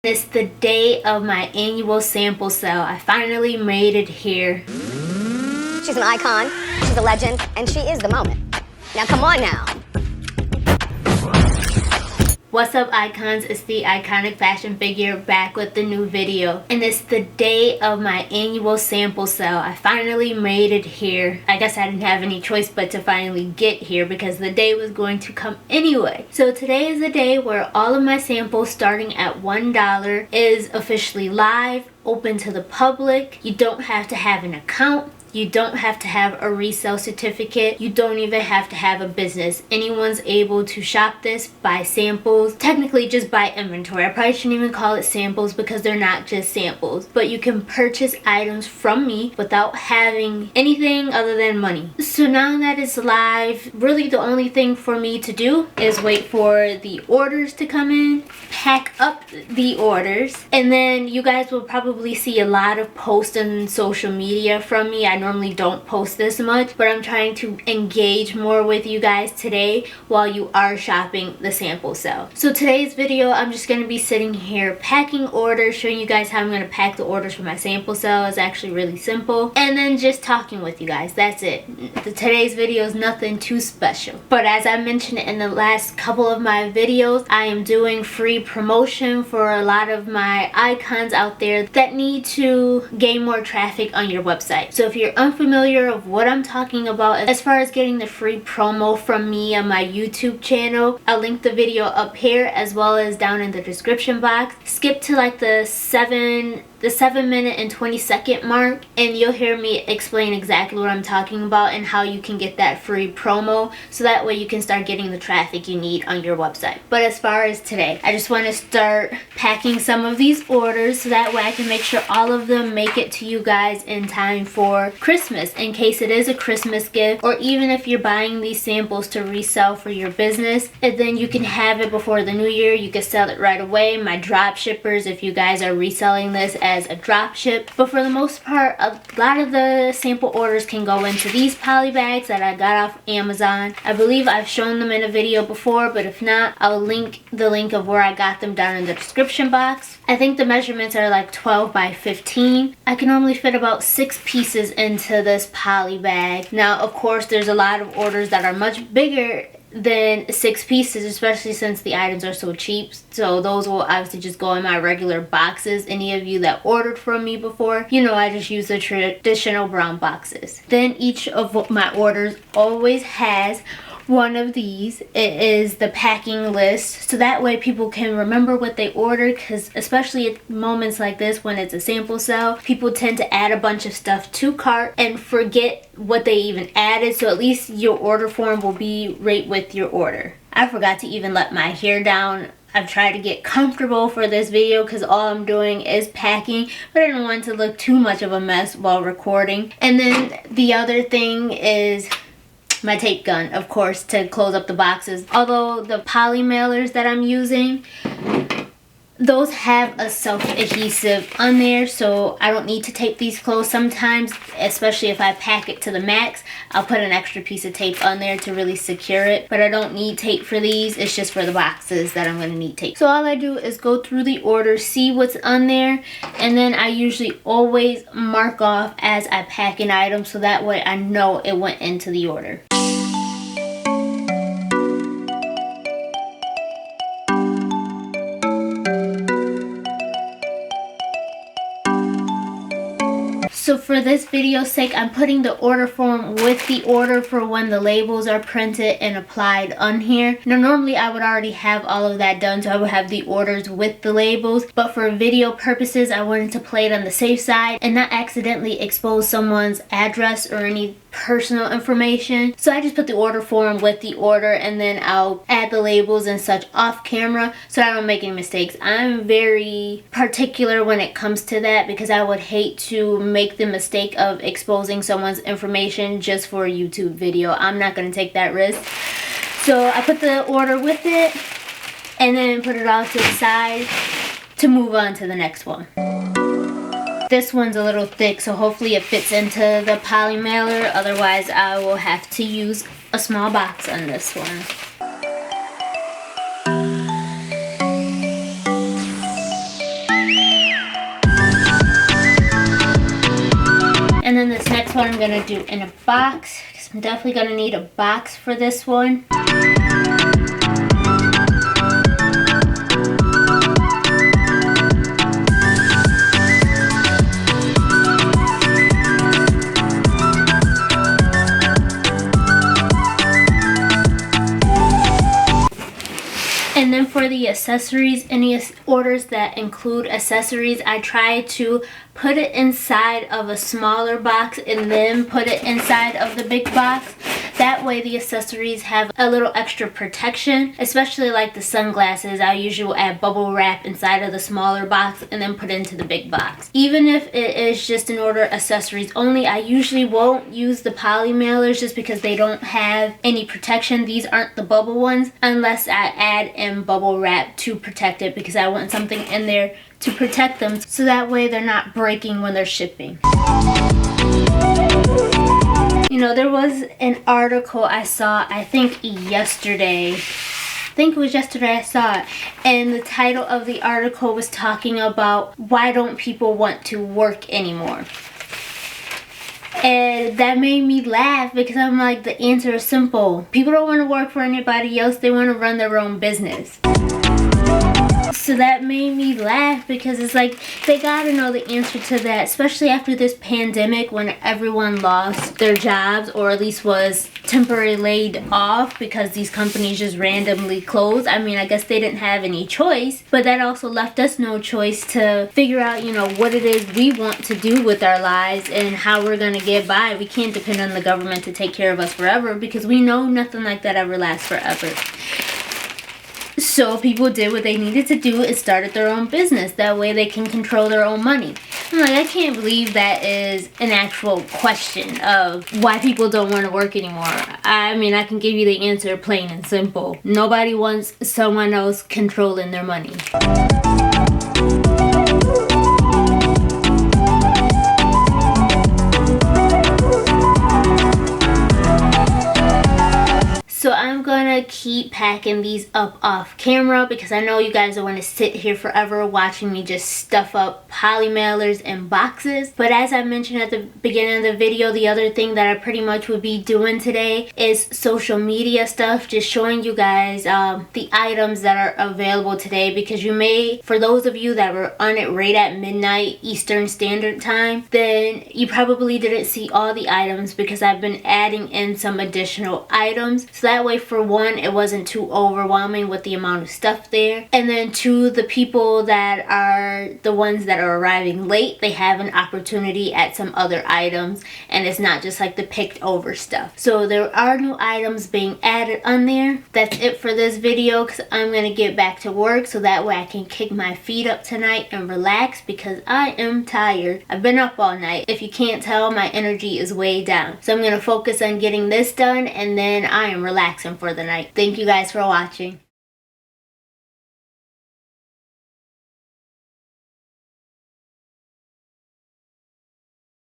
It's the day of my annual sample sale. I finally made it here. She's an icon, she's a legend, and she is the moment. Now come on now. What's up, icons? It's the iconic fashion figure back with the new video. And it's the day of my annual sample sale. I finally made it here. I guess I didn't have any choice but to finally get here because the day was going to come anyway. So today is the day where all of my samples starting at $1 is officially live, open to the public. You don't have to have an account. You don't have to have a resale certificate. You don't even have to have a business. Anyone's able to shop this, buy samples, technically just buy inventory. I probably shouldn't even call it samples because they're not just samples. But you can purchase items from me without having anything other than money. So now that it's live, really the only thing for me to do is wait for the orders to come in, pack up the orders, and then you guys will probably see a lot of posts on social media from me. I normally don't post this much, but I'm trying to engage more with you guys today while you are shopping the sample sale. So today's video, I'm just going to be sitting here packing orders, showing you guys how I'm going to pack the orders for my sample sale. It's actually really simple. And then just talking with you guys. That's it. Today's video is nothing too special. But as I mentioned in the last couple of my videos, I am doing free promotion for a lot of my icons out there that need to gain more traffic on your website. So if you're unfamiliar of what I'm talking about as far as getting the free promo from me on my YouTube channel, I'll link the video up here as well as down in the description box. Skip to like the 7 minute and 20-second mark and you'll hear me explain exactly what I'm talking about and how you can get that free promo, so that way you can start getting the traffic you need on your website. But as far as today, I just want to start packing some of these orders so that way I can make sure all of them make it to you guys in time for Christmas, in case it is a Christmas gift, or even if you're buying these samples to resell for your business, and then you can have it before the new year. You can sell it right away. My drop shippers, if you guys are reselling this as a drop ship. But for the most part, a lot of the sample orders can go into these poly bags that I got off Amazon. I believe I've shown them in a video before, but if not, I'll link the link of where I got them down in the description box. I think the measurements are like 12 by 15. I can normally fit about 6 pieces into this poly bag. Now, of course, there's a lot of orders that are much bigger than 6 pieces, especially since the items are so cheap. So those will obviously just go in my regular boxes. Any of you that ordered from me before, you know I just use the traditional brown boxes. Then each of my orders always has one of these. It is the packing list, so that way people can remember what they ordered, because especially at moments like this when it's a sample sale, people tend to add a bunch of stuff to cart and forget what they even added. So at least your order form will be right with your order. I forgot to even let my hair down. I've tried to get comfortable for this video because all I'm doing is packing, but I didn't want it to look too much of a mess while recording. And then the other thing is my tape gun, of course, to close up the boxes. Although the poly mailers that I'm using, those have a self-adhesive on there, so I don't need to tape these closed. Sometimes, especially if I pack it to the max, I'll put an extra piece of tape on there to really secure it. But I don't need tape for these. It's just for the boxes that I'm going to need tape. So all I do is go through the order, see what's on there, and then I usually always mark off as I pack an item, so that way I know it went into the order. So for this video's sake, I'm putting the order form with the order for when the labels are printed and applied on here. Now normally I would already have all of that done, so I would have the orders with the labels, but for video purposes I wanted to play it on the safe side and not accidentally expose someone's address or any personal information. So I just put the order form with the order, and then I'll add the labels and such off camera so I don't make any mistakes. I'm very particular when it comes to that because I would hate to make the mistake of exposing someone's information just for a YouTube video. I'm not going to take that risk. So I put the order with it and then put it off to the side to move on to the next one. This one's a little thick, so hopefully it fits into the poly mailer. Otherwise, I will have to use a small box on this one. then this next one I'm gonna do in a box, because I'm definitely gonna need a box for this one. And then for the accessories, any orders that include accessories, I try to put it inside of a smaller box and then put it inside of the big box. That way the accessories have a little extra protection, especially like the sunglasses. I usually will add bubble wrap inside of the smaller box and then put it into the big box. Even if it is just an order accessories only, I usually won't use the poly mailers just because they don't have any protection. These aren't the bubble ones, unless I add in bubble wrap to protect it, because I want something in there to protect them so that way they're not breaking when they're shipping. You know, there was an article I saw, I think yesterday. I think it was yesterday I saw it. And the title of the article was talking about why don't people want to work anymore. And that made me laugh, because I'm like, the answer is simple. People don't want to work for anybody else. They want to run their own business. So that made me laugh, because it's like, they gotta know the answer to that, especially after this pandemic when everyone lost their jobs, or at least was temporarily laid off because these companies just randomly closed. I mean, I guess they didn't have any choice, but that also left us no choice to figure out, you know, what it is we want to do with our lives and how we're gonna get by. We can't depend on the government to take care of us forever, because we know nothing like that ever lasts forever. So people did what they needed to do and started their own business. That way they can control their own money. I'm like, I can't believe that is an actual question of why people don't want to work anymore. I mean, I can give you the answer plain and simple. Nobody wants someone else controlling their money. So I'm gonna keep packing these up off camera, because I know you guys don't want to sit here forever watching me just stuff up poly mailers and boxes. But as I mentioned at the beginning of the video, the other thing that I pretty much would be doing today is social media stuff, just showing you guys the items that are available today, because you may, for those of you that were on it right at midnight Eastern Standard Time, then you probably didn't see all the items, because I've been adding in some additional items. So that way, for one, it wasn't too overwhelming with the amount of stuff there. And then two, the people that are the ones that are arriving late, they have an opportunity at some other items, and it's not just like the picked over stuff. So there are new items being added on there. That's it for this video, because I'm going to get back to work so that way I can kick my feet up tonight and relax, because I am tired. I've been up all night. If you can't tell, my energy is way down. So I'm going to focus on getting this done, and then I am relaxing for the night. Thank you guys for watching.